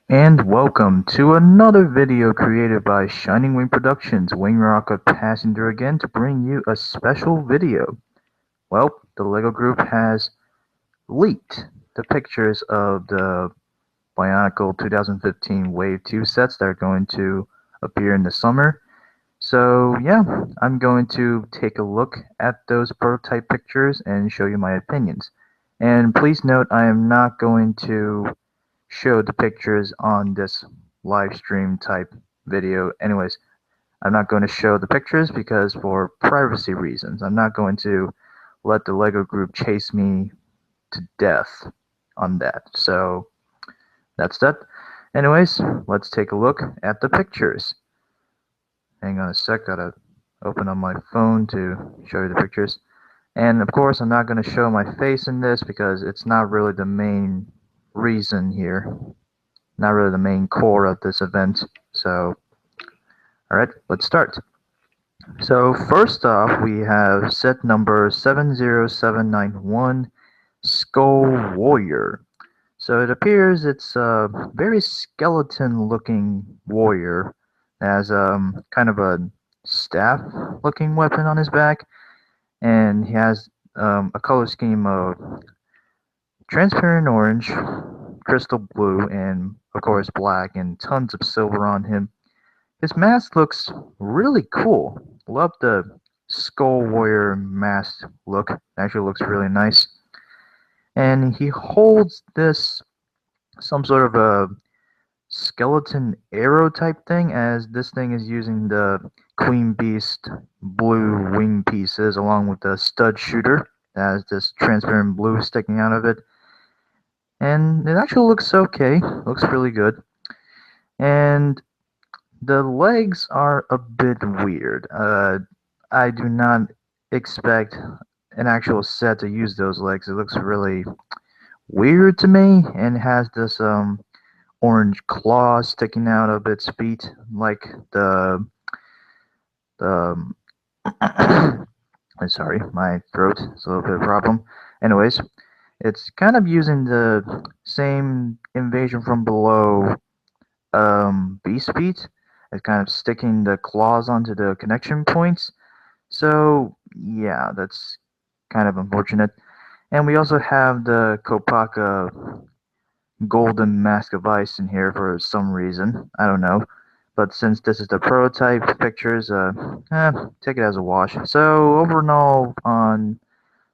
And welcome to another video created by Shining Wing Productions, Wing Rocket Passenger again to bring you a special video. Well, the LEGO Group has leaked the pictures of the Bionicle 2015 Wave 2 sets that are going to appear in the summer. So yeah, I'm going to take a look at those prototype pictures and show you my opinions. And please note I am not going to show the pictures on this live stream type video. Anyways, I'm not going to show the pictures because for privacy reasons, I'm not going to let the LEGO group chase me to death on that. So that's that. Anyways, let's take a look at the pictures. Hang on a sec, gotta open on my phone to show you the pictures. And of course, I'm not going to show my face in this because it's not really the main reason here. Not really the main core of this event. So, alright, let's start. So first off, we have set number 70791, Skull Warrior. So it appears it's a very skeleton-looking warrior. It has kind of a staff-looking weapon on his back, and he has a color scheme of transparent orange, crystal blue, and of course black, and tons of silver on him. His mask looks really cool. Love the Skull Warrior mask look. Actually looks really nice. And he holds this some sort of a skeleton arrow type thing, as this thing is using the Queen Beast blue wing pieces along with the stud shooter that has this transparent blue sticking out of it. And it actually looks okay. Looks really good. And the legs are a bit weird. I do not expect an actual set to use those legs. It looks really weird to me, and has this orange claw sticking out of its feet, like the I'm sorry, my throat is a little bit of a problem. Anyways, it's kind of using the same invasion from below beast feet. It's kind of sticking the claws onto the connection points. So yeah, that's kind of unfortunate. And we also have the Kopaka golden mask of ice in here for some reason. I don't know. But since this is the prototype pictures, take it as a wash. So overall on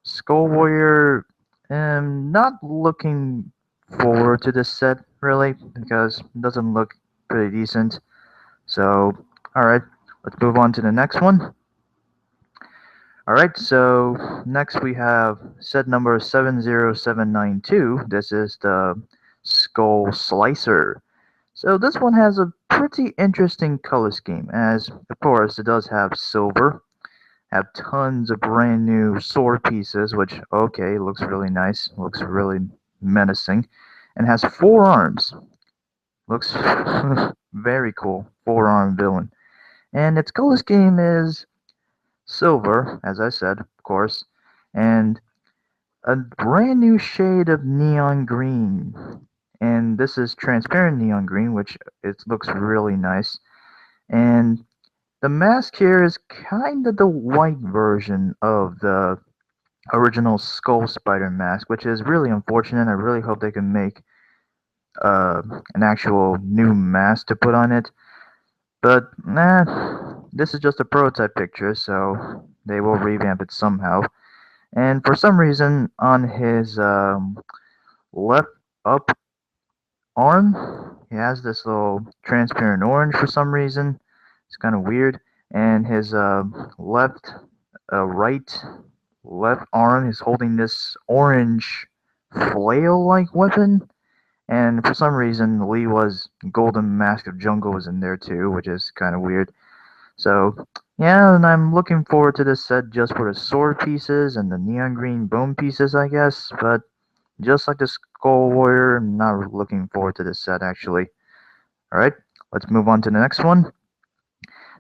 Skull Warrior, not looking forward to this set really because it doesn't look pretty decent. So alright, let's move on to the next one. Alright, so next we have set number 70792. This is the Skull Slicer. So this one has a pretty interesting color scheme, as of course it does have silver, have tons of brand new sword pieces, which okay, looks really nice, looks really menacing, and has 4 arms. Looks very cool, 4-arm villain. And its color scheme is silver, as I said, of course, and a brand new shade of neon green. And this is transparent neon green, which it looks really nice. And the mask here is kind of the white version of the original Skull Spider mask, which is really unfortunate. I really hope they can make an actual new mask to put on it. But this is just a prototype picture, so they will revamp it somehow. And for some reason, on his left up arm, he has this little transparent orange for some reason. It's kind of weird. And his left arm is holding this orange flail-like weapon. And for some reason, Leewa's golden mask of jungle was in there too, which is kind of weird. So yeah, and I'm looking forward to this set just for the sword pieces and the neon green bone pieces, I guess. But just like the Skull Warrior, I'm not looking forward to this set actually. Alright, let's move on to the next one.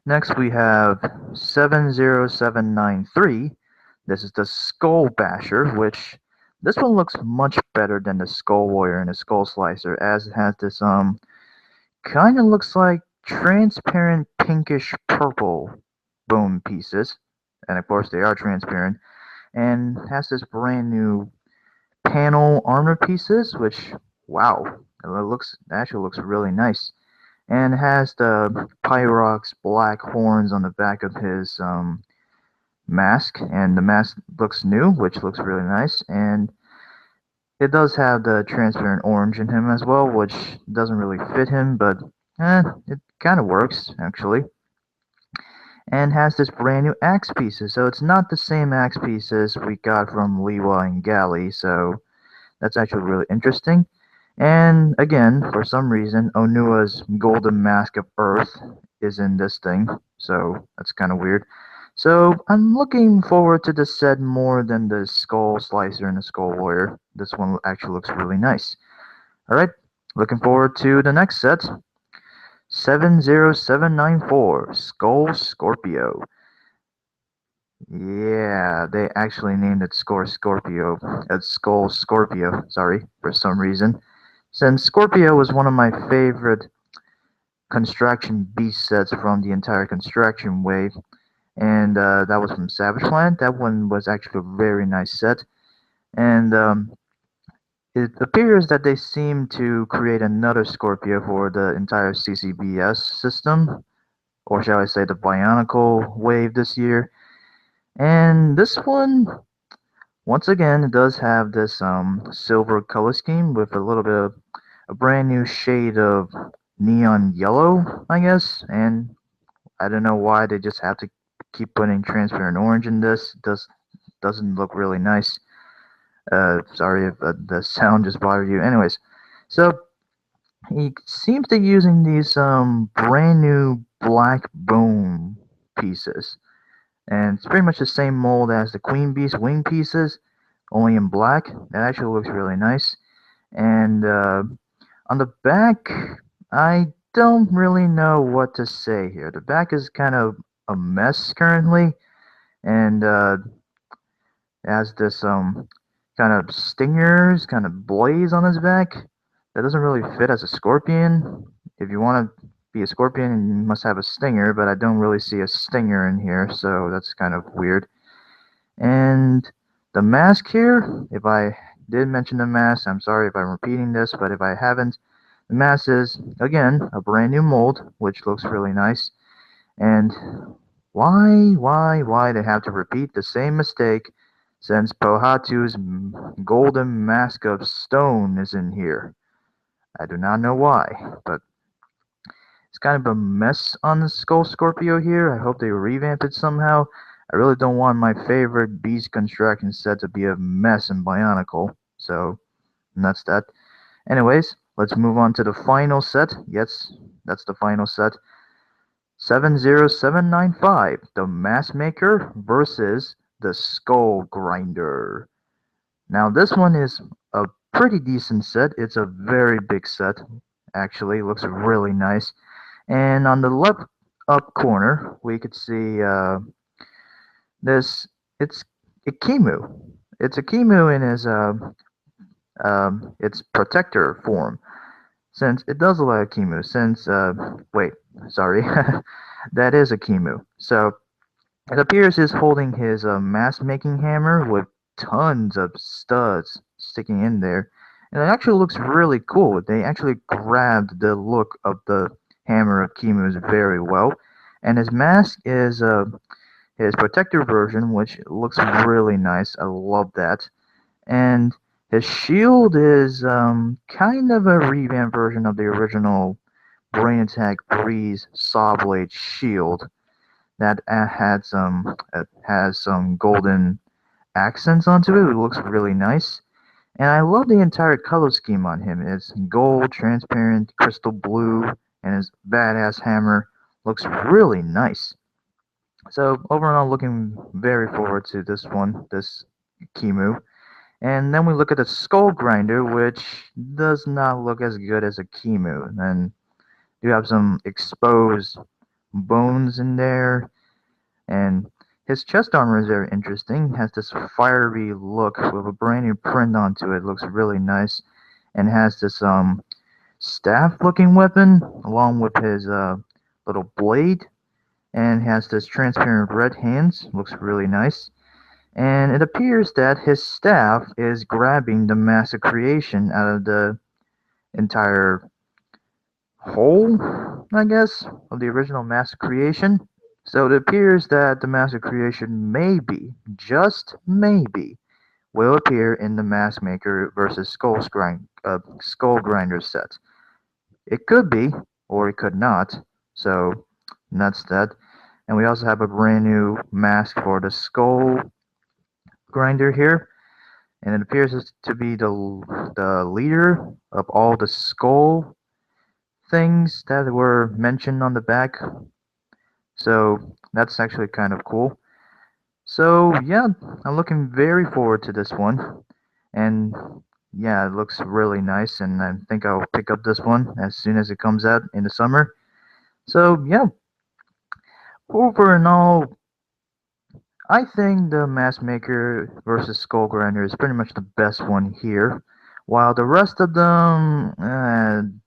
Next we have 70793. This is the Skull Basher, which this one looks much better than the Skull Warrior and the Skull Slicer, as it has this kind of looks like transparent pinkish purple bone pieces, and of course they are transparent, and has this brand new panel armor pieces, which, wow, it actually looks really nice, and has the Pyrox black horns on the back of his mask, and the mask looks new, which looks really nice, and it does have the transparent orange in him as well, which doesn't really fit him, but it kind of works actually. And has this brand new axe pieces, so it's not the same axe pieces we got from Lewa and Galley, so that's actually really interesting. And again, for some reason, Onua's golden mask of Earth is in this thing, so that's kind of weird. So I'm looking forward to this set more than the Skull Slicer and the Skull Warrior. This one actually looks really nice. Alright, looking forward to the next set. 70794 Skull Scorpio. Yeah, they actually named it Scorpio. Skull Scorpio, sorry, for some reason. Since Scorpio was one of my favorite construction beast sets from the entire construction wave, and that was from Savage Planet. That one was actually a very nice set, and it appears that they seem to create another Scorpio for the entire CCBS system, or shall I say the Bionicle wave this year. And this one, once again, it does have this silver color scheme with a little bit of a brand new shade of neon yellow, I guess. And I don't know why they just have to keep putting transparent orange in this. It doesn't look really nice. Sorry if the sound just bothered you. Anyways, so he seems to be using these brand new black bone pieces, and it's pretty much the same mold as the Queen Beast wing pieces, only in black. That actually looks really nice. And on the back, I don't really know what to say here. The back is kind of a mess currently, and has this kind of stingers, kind of blaze on his back. That doesn't really fit as a scorpion. If you want to be a scorpion, you must have a stinger, but I don't really see a stinger in here, so that's kind of weird. And the mask here, if I did mention the mask, I'm sorry if I'm repeating this, but if I haven't, the mask is, again, a brand new mold, which looks really nice. And why they have to repeat the same mistake since Pohatu's golden mask of stone is in here? I do not know why, but it's kind of a mess on the Skull Scorpio here. I hope they revamp it somehow. I really don't want my favorite beast construction set to be a mess in Bionicle, so that's that. Anyways, let's move on to the final set. Yes, that's the final set. 70795, the Mask Maker versus the Skull Grinder. Now this one is a pretty decent set. It's a very big set, actually. It looks really nice. And on the left up corner, we could see this. It's a Kimu. It's a Kimu in his its protector form. Since it does look like a Kimu. Since wait, sorry, that is a Kimu. So it appears he's holding his mask making hammer with tons of studs sticking in there. And it actually looks really cool. They actually grabbed the look of the hammer of Kimu's very well. And his mask is his protector version, which looks really nice. I love that. And his shield is kind of a revamped version of the original Brain Attack Breeze Saw Blade shield that has some golden accents onto it. It looks really nice. And I love the entire color scheme on him. It's gold, transparent, crystal blue, and his badass hammer looks really nice. So overall, looking very forward to this one, this Kimu. And then we look at the Skull Grinder, which does not look as good as a Kimu. And you have some exposed bones in there, and his chest armor is very interesting. It has this fiery look with a brand new print onto it. Looks really nice, and has this staff-looking weapon, along with his little blade, and has this transparent red hands. Looks really nice. And it appears that his staff is grabbing the massive creation out of the entire whole, I guess, of the original massive creation. So it appears that the massive creation maybe, just maybe, will appear in the Mask Maker versus Skull Grinder set. It could be, or it could not. So that's that. And we also have a brand new mask for the Skull Grinder here, and it appears to be the leader of all the skull things that were mentioned on the back. So that's actually kind of cool. So yeah, I'm looking very forward to this one, and yeah, it looks really nice, and I think I'll pick up this one as soon as it comes out in the summer. So yeah, over and all, I think the Maskmaker versus Skull Grinder is pretty much the best one here, while the rest of them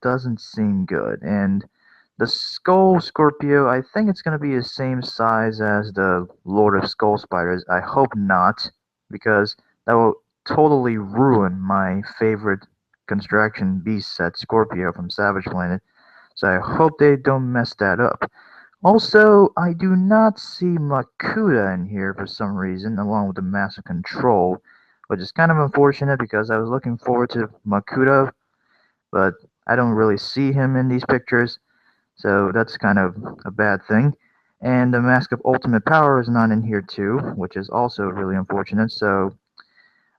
doesn't seem good. And the Skull Scorpio, I think it's gonna be the same size as the Lord of Skull Spiders. I hope not, because that will totally ruin my favorite Construction Beast set, Scorpio from Savage Planet. So I hope they don't mess that up. Also, I do not see Makuta in here for some reason, along with the Massive Control, which is kind of unfortunate because I was looking forward to Makuta, but I don't really see him in these pictures, so that's kind of a bad thing. And the Mask of Ultimate Power is not in here too, which is also really unfortunate, so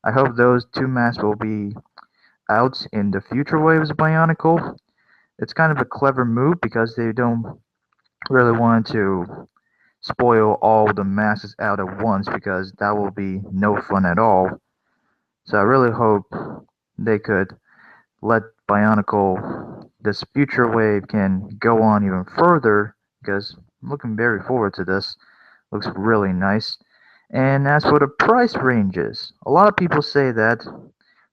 I hope those two masks will be out in the future waves of Bionicle. It's kind of a clever move because they don't really want to spoil all the masses out at once because that will be no fun at all. So I really hope they could let Bionicle, this future wave, can go on even further because I'm looking very forward to this. Looks really nice. And as for the price ranges, a lot of people say that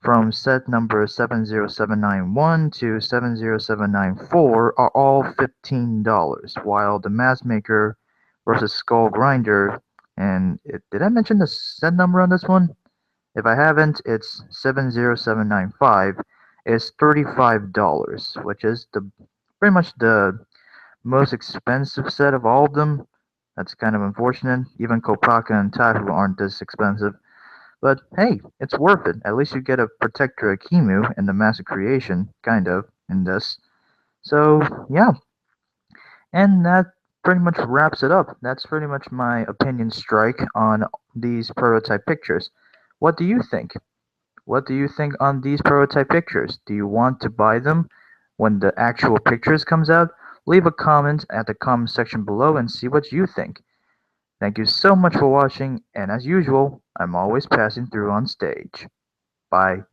from set number 70791 to 70794 are all $15, while the Mask Maker versus Skull Grinder, and did I mention the set number on this one? If I haven't, it's 70795, is $35, which is the pretty much the most expensive set of all of them. That's kind of unfortunate. Even Kopaka and Taihu aren't this expensive. But hey, it's worth it. At least you get a Protector Akimu and the Massive Creation, kind of, in this. So, yeah. And that pretty much wraps it up. That's pretty much my opinion strike on these prototype pictures. What do you think? What do you think on these prototype pictures? Do you want to buy them when the actual pictures comes out? Leave a comment at the comment section below and see what you think. Thank you so much for watching, and as usual, I'm always passing through on stage. Bye.